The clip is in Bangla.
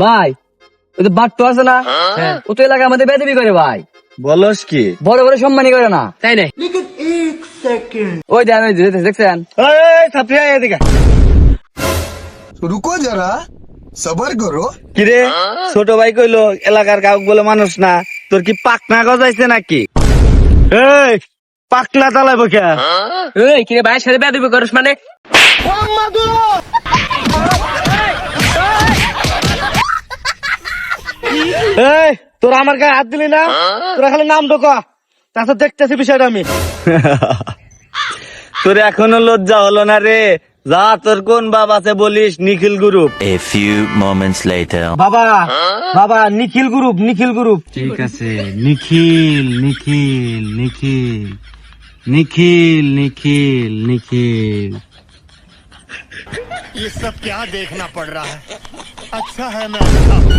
ভাই ওই তো বাট্টু আছে না, ও তো এলাকা আমাদের বেদবি করে ভাই, বলস কি? বড় বড় সম্মানই করে না। তাই নাই? ওই দেন ওই যে, দেখছেন? এই ছাত্রী আয় এদিকে। रुको जरा सबर करो। কিরে ছোট ভাই কইলো এলাকার কাউকে বলে মানুষ না, তোর কি পাকনা গজাইছে নাকি? এই পাকলা চালাইবো কে? এই কিরে ভাইয়ের সাথে বেয়াদবি করিস মানে? এই তোরা আমার গায়ে হাত দিলি না, তোরা খালি নাম ঢোকা, তাছাড়া দেখতেছি বিষয়টা আমি। তোর এখনো লজ্জা হলো না রে? যা তোর কোন বাবা আছে বলিস, নিখিল group. A few moments later. বাবা বাবা নিখিল গ্রুপ, নিখিল গ্রুপ। ঠিক আছে, নিখিল নিখিল নিখিল নিখিল নিখিল নিখিল। ये सब क्या देखना पड़ रहा है? अच्छा है मैं अच्छा हूं।